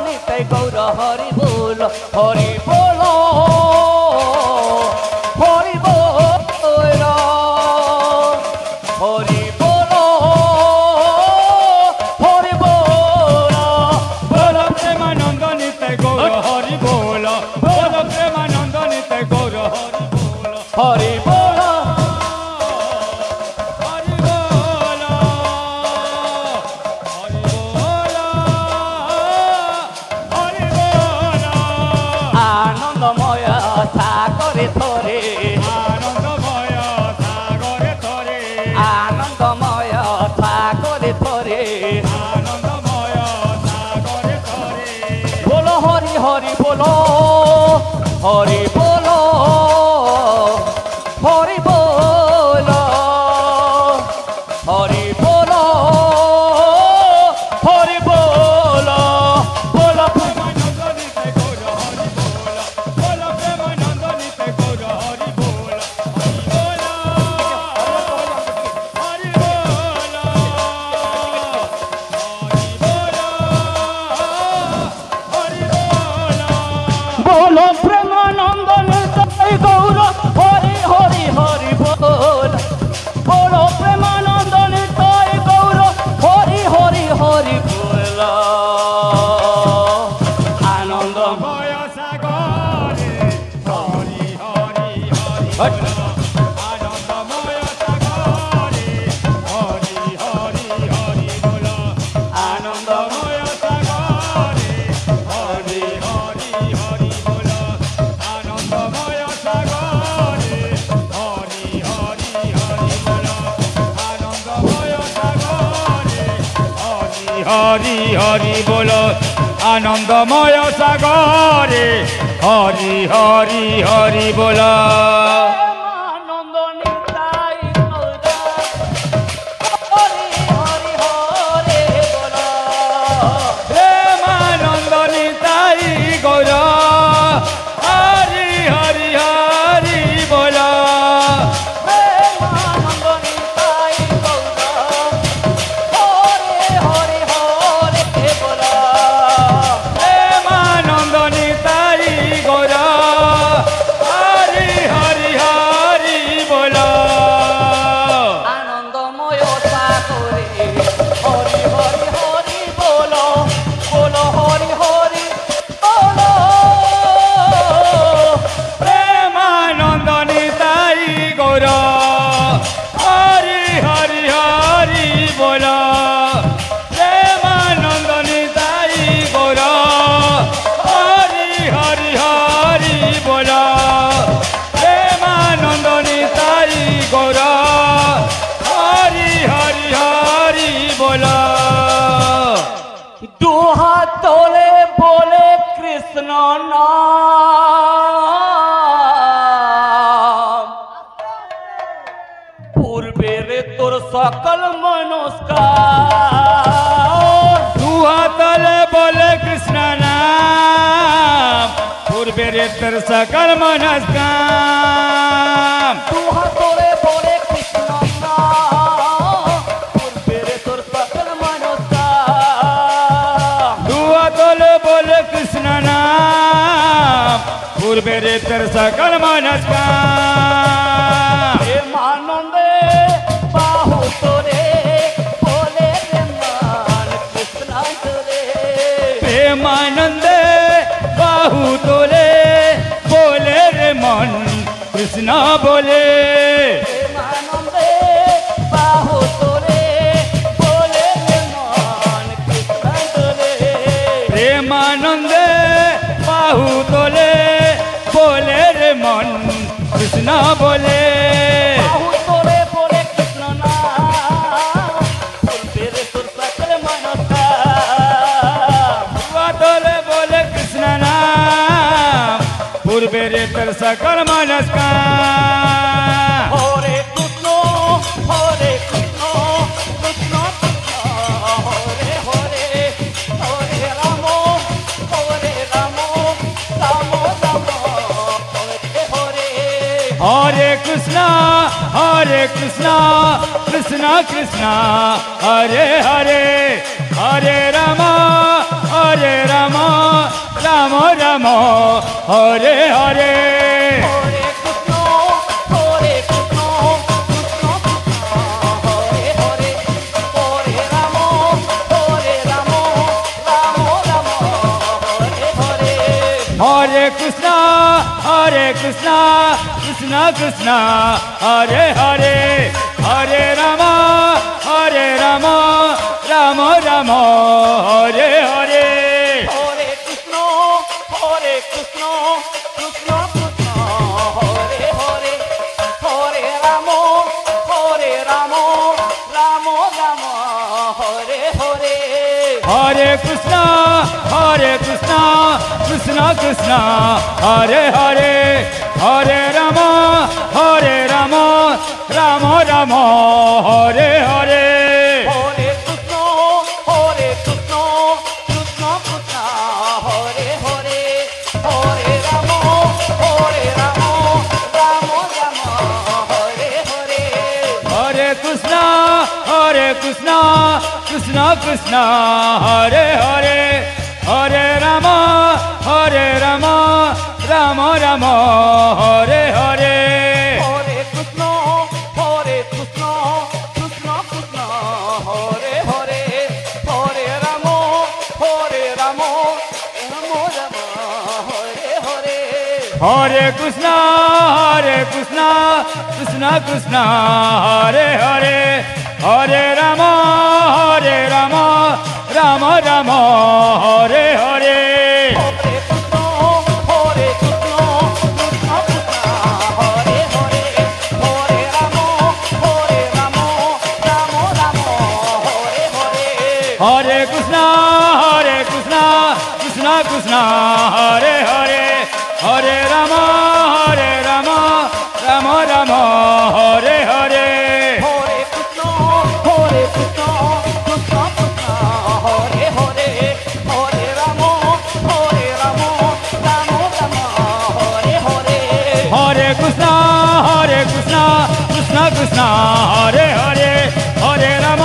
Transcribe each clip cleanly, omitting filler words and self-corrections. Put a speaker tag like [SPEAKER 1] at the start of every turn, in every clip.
[SPEAKER 1] নিতাই গৌর হরি বল হরি বল হরি বল হরি বল হরি বল
[SPEAKER 2] বল প্রেমানন্দ নিতাই গৌর হরি বল বল প্রেমানন্দ নিতাই গৌর হরি বল
[SPEAKER 1] হরি বল
[SPEAKER 2] হরি বল হরি বল হরি বল
[SPEAKER 1] আনন্দময় সাগরে ধরে
[SPEAKER 2] আনন্দময় সাগরে ধরে
[SPEAKER 1] আনন্দময় সাগরে ধরে
[SPEAKER 2] আনন্দময় সাগরে ধরে
[SPEAKER 1] বলো হরি হরি বলো হরি বলো হরি বলো হরি বলো হরি বলো বলো
[SPEAKER 2] প্রেমানন্দ নিতাই গৌর হরি বল বল প্রেমানন্দ নিতাই গৌর হরি বল হরি বল হরি বল হরি বল
[SPEAKER 1] বলো প্রেমানন্দ নিতাই গৌর হরি হরি হরি বল বলো প্রেমানন্দ নিতাই গৌর হরি হরি হরি বল আনন্দ
[SPEAKER 2] ভয় সাগরে হরি হরি হরি বল আনন্দময় সাগরে হরি হরি হরি বল আনন্দময় সাগরে হরি হরি হরি বল আনন্দময় সাগরে হরি হরি হরি বল আনন্দময় সাগরে হরি হরি বল আনন্দময় সাগরে হরি হরি হরি বল
[SPEAKER 1] আনন্দ নিতাই গৌর হরি হরি হরি বল
[SPEAKER 2] প্রেমানন্দ নিতাই গৌর হরি হরি হরি বল
[SPEAKER 1] প্রেমানন্দ নিতাই গৌর হরি হরি হরি বল
[SPEAKER 2] প্রেমানন্দ নিতাই গৌর হরি হরি হরি বল
[SPEAKER 1] আনন্দময় সাগরে হরি হরি হরি বলো বলো হরি হরি বলো
[SPEAKER 2] প্রেমানন্দ নিতাই গৌর হরি হরি হরি বল প্রেমানন্দ নিতাই গৌর হরি হরি হরি বল প্রেমানন্দ নিতাই গৌর হরি হরি হরি বল
[SPEAKER 1] দুহাত তোলে বলে কৃষ্ণ নাম পূর্বের তোর সকল মনস্কার
[SPEAKER 2] দুহাতলে বলে কৃষ্ণ নাম পূর্বের তোর সকল মনস্কাম
[SPEAKER 1] দুহাত তোলে বলে কৃষ্ণ নাম পূর্বের তোর সকল মনস্কার
[SPEAKER 2] দুহাতলে বলে কৃষ্ণ নাম পূর্বের তোর সকল মনস্কাম
[SPEAKER 1] প্রেমানন্দে বাহু তোরে বলে প্রেমান কৃষ্ণ তোরে
[SPEAKER 2] প্রেমানন্দে বাহু তোলে বলে রে মন কৃষ্ণ বলে
[SPEAKER 1] প্রেমানন্দে বাহু তোরে বলে প্রেমান কৃষ্ণ তোরে
[SPEAKER 2] প্রেমানন্দে বাহু তোলে বলে রে মন কৃষ্ণ বলে
[SPEAKER 1] বাহু তোরে বলে কৃষ্ণ না পূর্বের তোর সকল মনস্কার
[SPEAKER 2] তোলে বলে কৃষ্ণ নাম পূর্বের তোর সকল মনস্কার
[SPEAKER 1] হরে কৃষ্ণ কৃষ্ণ কৃষ্ণ হরে হরে হরে রাম রাম রাম রাম হরে হরে
[SPEAKER 2] हरे कृष्णा कृष्णा कृष्णा हरे हरे हरे रामा হরে হরে
[SPEAKER 1] হরে কৃষ্ণ কৃষ্ণ কৃষ্ণ হরে হরে হরে রাম রাম রাম হরে হরে
[SPEAKER 2] হরে কৃষ্ণ কৃষ্ণ কৃষ্ণ হরে হরে হরে রাম রাম রাম হরে হরে
[SPEAKER 1] হরে কৃষ্ণ কৃষ্ণ কৃষ্ণ কৃষ্ণ হরে হরে হরে রাম রাম রাম হরে হরে
[SPEAKER 2] হরে কৃষ্ণ কৃষ্ণ কৃষ্ণ হরে হরে হরে রাম রাম রাম হরে হরে
[SPEAKER 1] হরে কৃষ্ণ কৃষ্ণ কৃষ্ণ কৃষ্ণ হরে হরে হরে রাম রাম রাম হরে হরে
[SPEAKER 2] হরে কৃষ্ণ কৃষ্ণ কৃষ্ণ হরে হরে হরে রাম রাম রাম হরে হরে
[SPEAKER 1] হরে কৃষ্ণ কৃষ্ণ কৃষ্ণ কৃষ্ণ হরে হরে হরে রাম রাম রাম হরে হরে
[SPEAKER 2] হরে কৃষ্ণ কৃষ্ণ কৃষ্ণ হরে হরে হরে রাম রাম রাম হরে হরে
[SPEAKER 1] হরে কৃষ্ণ কৃষ্ণ কৃষ্ণ কৃষ্ণ হরে হরে হরে রাম রাম রাম হরে হরে
[SPEAKER 2] হরে কৃষ্ণ কৃষ্ণ কৃষ্ণ হরে হরে হরে রাম রাম রাম হরে হরে
[SPEAKER 1] হরে কৃষ্ণ কৃষ্ণ কৃষ্ণ কৃষ্ণ হরে হরে হরে রাম রাম রাম হরে হরে
[SPEAKER 2] হরে কৃষ্ণ কৃষ্ণ কৃষ্ণ হরে হরে হরে রাম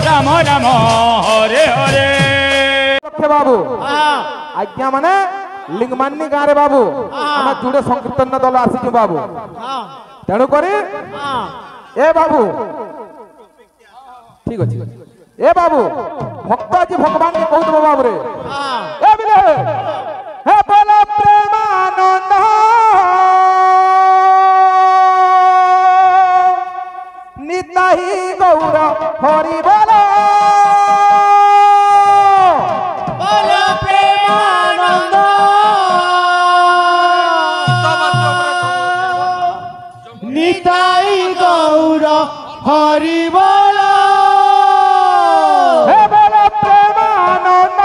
[SPEAKER 2] রাম রাম হরে হরে
[SPEAKER 3] বাবু আজ্ঞা মানে লিঙ্গমান্নি গাঁরে বাবু আমার জুড়ে সংকীর্তন দল আসিଛୁ বাবু তেণু করে এ বাবু ঠিক আছে এ বাবু ভক্ত আজ ভগবান কে কହୁଥିବ বাবু রে এ বিলে হে বল প্রেমানন্দ নিতাই গৌর হরি বল
[SPEAKER 4] নিতাই গৌর হরি বল
[SPEAKER 3] হে বল প্রেমানন্দ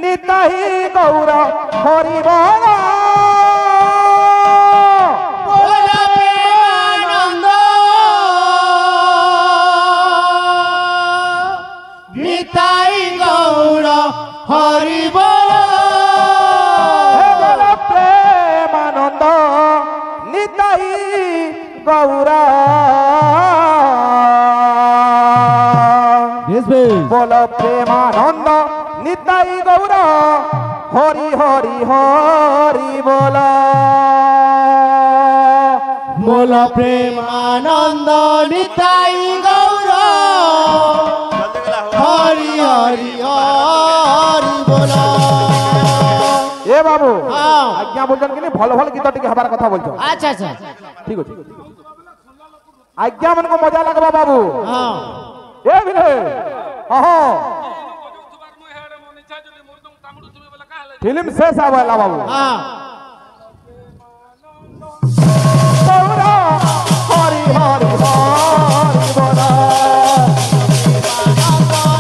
[SPEAKER 3] নিতাই গৌর হরি বল
[SPEAKER 4] বল প্রেমানন্দ নিতাই গৌর হরি বল
[SPEAKER 3] হে বল প্রেমানন্দ নিতাই গৌর বল প্রেমানন্দ নিতাই গৌর হরি হরি হরি বল
[SPEAKER 4] বল প্রেমানন্দ নিতাই গৌর হরি হরি হরি বল
[SPEAKER 3] এ বাবু আজ্ঞা বলছেন কি ভাল ভাল গীত টিকে হবার কথা বলছো
[SPEAKER 4] আচ্ছা আচ্ছা
[SPEAKER 3] ঠিক আছে আজ্ঞা মনকো মজা লাগবা বাবু
[SPEAKER 4] হ্যাঁ
[SPEAKER 3] এ বিলে ফিল্ম শেষ আবেলা বাবু
[SPEAKER 4] হ্যাঁ
[SPEAKER 3] গৌর হরি হরি হরি বল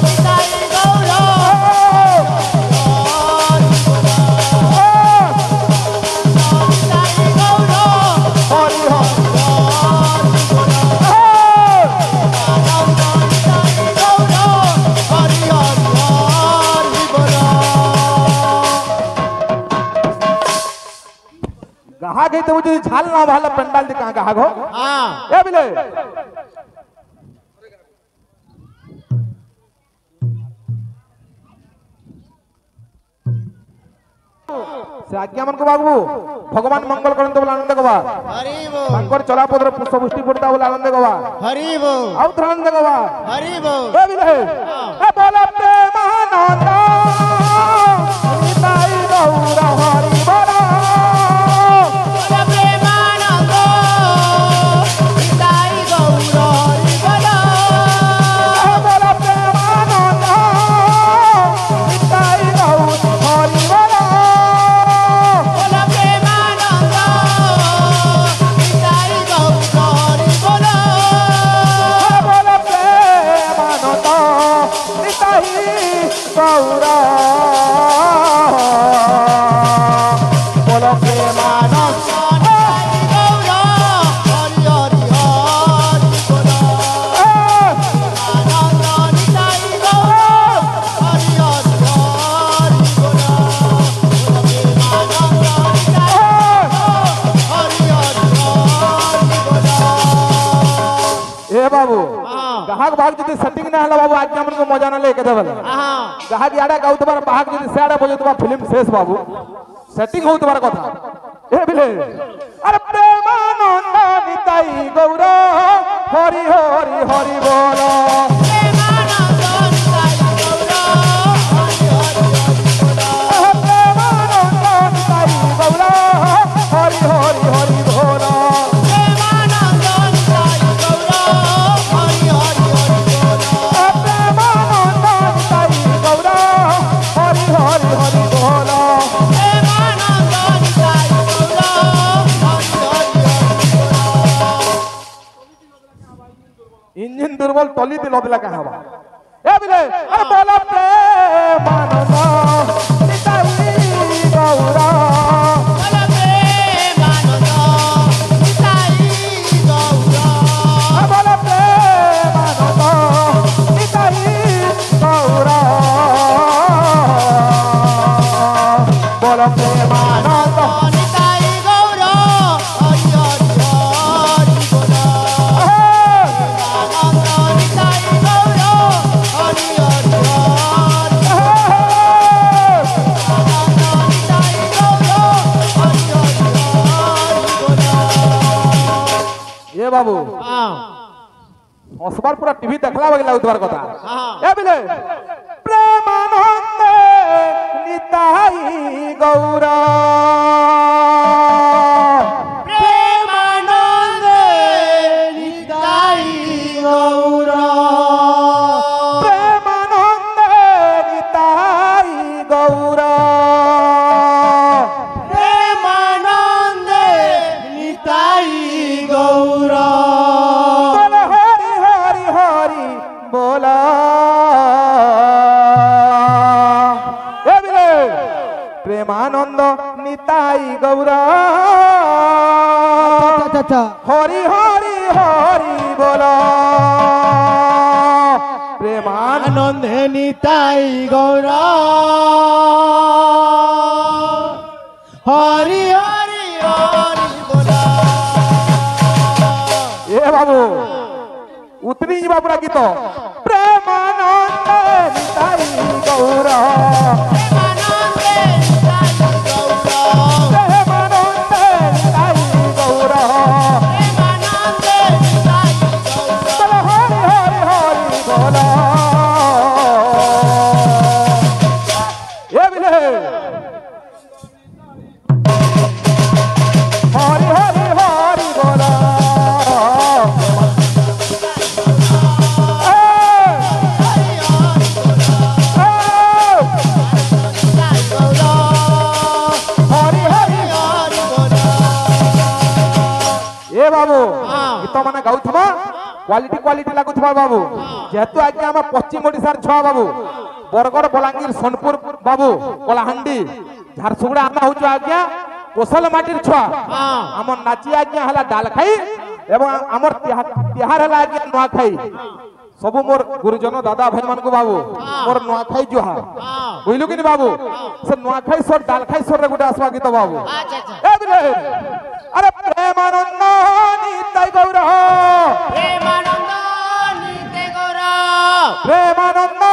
[SPEAKER 4] নিতাই গৌর নিতাই গৌর
[SPEAKER 3] হরি হরি গাহা গইতে বুঝি ঝাল না ভালো পেন্ডাল দি কাঁ গাহা গো
[SPEAKER 4] হ্যাঁ
[SPEAKER 3] এ বিলে से आज्ञा मन को बाबू भगवान मंगल करते बोले आनंद गवा
[SPEAKER 4] हरि बोल
[SPEAKER 3] तांकर चला पदर पुष्पपुष्टि पड़ता बोले आनंद गवा
[SPEAKER 4] हरि बोल
[SPEAKER 3] आउत आनंद गवा
[SPEAKER 4] हरि बोल
[SPEAKER 3] ए बिले ए बोला प्रेमानंद निताई गौर हरि बोला
[SPEAKER 4] बोला प्रेमानंद निताई गौर हरि बोला
[SPEAKER 3] बोला प्रेमानंद निताई गौर हरि बोला
[SPEAKER 4] बोला प्रेमानंद निताई गौर हरि बोला
[SPEAKER 3] बोला प्रेमानंद निताई गौर बोला प्रेमानंद
[SPEAKER 4] निताई गौर हरि हरि हरि बोला आनंद निताई गौर हरि हरि हरि बोला बोला प्रेमानंद निताई हरि हरि हरि बोला
[SPEAKER 3] ए बाबू गाहक भाग जदि सेटिंग ना हला बाबू आज्ञा मन को मजा ना लेके देबल गाहक याडा गाउ तबार बाहक जदि साडा बजे तबा फिल्म शेष बाबू सेटिंग हो तबार कथा ए बिले अरे प्रेमानंद निताई गौर हरि हरि हरि बोल
[SPEAKER 4] प्रेमानंद निताई गौर हरि हरि हरि बोला
[SPEAKER 3] प्रेमानंद निताई गौर हरि हरि हरि बोल
[SPEAKER 4] प्रेमानंद निताई गौर हरि हरि हरि बोला
[SPEAKER 3] प्रेमानंद निताई गौर हरि हरि हरि बोल
[SPEAKER 4] प्रेमानंद निताई गौर हरि हरि हरि बोला
[SPEAKER 3] इंजन दुर्बल तली दिल दिला का हवा ए बिले अरे बोला प्रेमानंद निताई गौर
[SPEAKER 4] बोला प्रेमानंद निताई गौर
[SPEAKER 3] बोला प्रेमानंद निताई गौर बोला प्रेमानंद
[SPEAKER 4] निताई गौर हरि हरि हरि बोला आनंद निताई गौर हरि हरि हरि आनंद निताई गौर हरि हरि हरि बोला
[SPEAKER 3] ये बाबू हसबार पूरा टीवी देखला बाकी लाଗୁतବାର কথা এ বিলে প্রেমানন্দ নিতাই গৌর
[SPEAKER 4] प्रेमानंद निताई गौर
[SPEAKER 3] প্রেমানন্দ নিতাই গৌর
[SPEAKER 4] प्रेमानंद निताई गौर
[SPEAKER 3] বল হরি হরি হরি बोला এ বিলে প্রেমানন্দ নিতাই গৌর হরি হরি হরি बोला প্রেমান
[SPEAKER 4] आनंद निताई गौर हरि हरि हरि बोला
[SPEAKER 3] ए बाबू उतनी जी बाबूरा गीत प्रेमानंद निताई गौर
[SPEAKER 4] प्रेमानंद निताई गौर
[SPEAKER 3] प्रेमानंद निताई गौर
[SPEAKER 4] प्रेमानंद निताई गौर
[SPEAKER 3] बोल हरि हरि हरि बोला ए बिले हरि हरि हरि बोला हरि हरि ए बाबू गीत माने गाउथबा क्वालिटी क्वालिटी लागुथबा बाबू जेतु आज्ञा हम पश्चिम ओडिसार छुआ बाबू बरगड़ बलांगीर सोनपुर बाबू कलाहांडी झारसुगुड़ा आम हूँ आज्ञा कोसल माटिर छुआ आम नाची आज्ञा हला डाल खाई एवं आमर तिहार हला आज्ञा नुआ खाई सबु मोर गुरुजन दादा भाई मान को बाबू मोर नुआखाई जुहा बुझलु कि बाबू से नुआखाई सोर डालखाई सोर रे गुटा आसवा गीत बाबू ए बिले अरे प्रेमानंद निताई गौर
[SPEAKER 4] प्रेमानंद निताई गौर
[SPEAKER 3] प्रेमानंद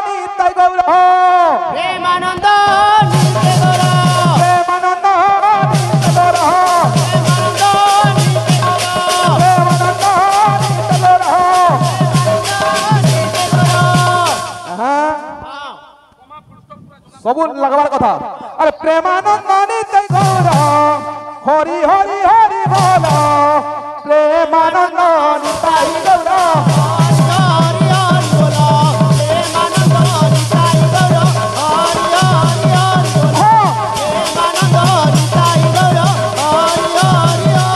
[SPEAKER 3] निताई गौर
[SPEAKER 4] प्रेमानंद निताई गौर
[SPEAKER 3] प्रेमानंद सबू लगवार कथा अरे प्रेमानंद नित्य गौर हरि हरि हरि बोल प्रेमानंद नित्य गौर
[SPEAKER 4] हरि हरि बोलो प्रेमानंद निताई गौर हरि हरि हरि बोलो प्रेमानंद निताई गौर हरि हरि हरि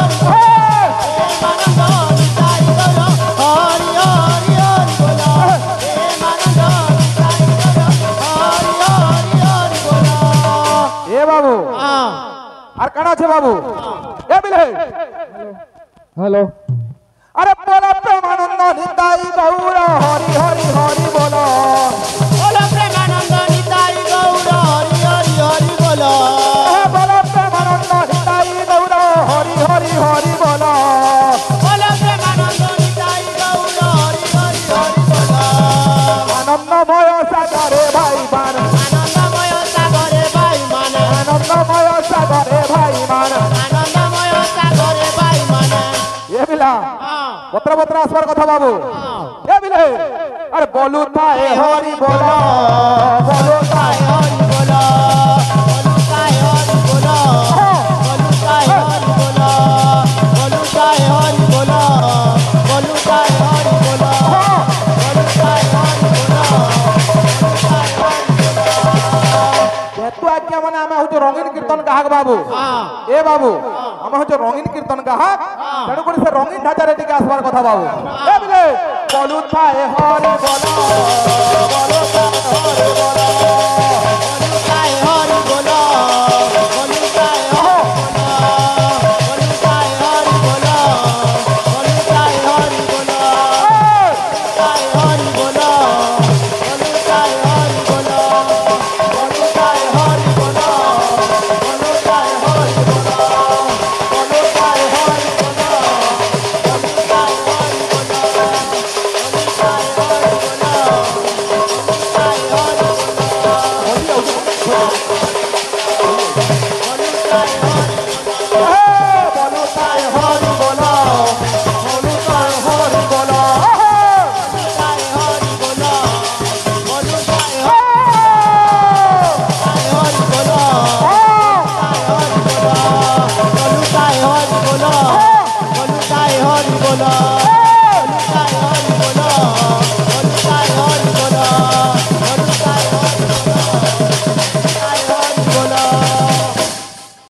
[SPEAKER 4] प्रेमानंद निताई गौर हरि हरि हरि बोलो प्रेमानंद निताई गौर हरि हरि हरि बोलो
[SPEAKER 3] ए बाबू আর কানা আছে বাবু এ বিলে হ্যালো আরে বলো প্রেমানন্দ নিতাই গৌর হরি হরি হরি বলো
[SPEAKER 4] बोलो प्रेमानंद निताई गौर हरि हरि हरि बोलो
[SPEAKER 3] বলো প্রেমানন্দ নিতাই গৌর হরি হরি হরি বলো
[SPEAKER 4] बोलो प्रेमानंद निताई गौर हरि हरि हरि बोलो
[SPEAKER 3] আনন্দময় সাগরে ভাই মান
[SPEAKER 4] आनंदमय सागरे भाई माने
[SPEAKER 3] আনন্দময় সাগরে ভাই মান
[SPEAKER 4] आनंदमय सागरे भाई माने
[SPEAKER 3] এ বিলা পত্র পত্র আসবার কথা বাবু এ বিলে আরে বলু তাই হরি বলো বলু তাই
[SPEAKER 4] हरि बोलो बोलू काय हरि बोलो बोलू काय हरि बोलो बोलू काय हरि बोलो बोलू काय हरि बोलो बोलू काय हरि बोलो
[SPEAKER 3] যেহেতু আজ্ঞা মানে আমি হচ্ছে রঙিন কীর্তন গাহক বাবু এ বাবু আমি হচ্ছে রঙিন কীর্তন গাহক তেণু করে সে রঙিন ঢাচারে টিকে আসবার কথা বাবু এ বিলে বলু তাই হরি বলো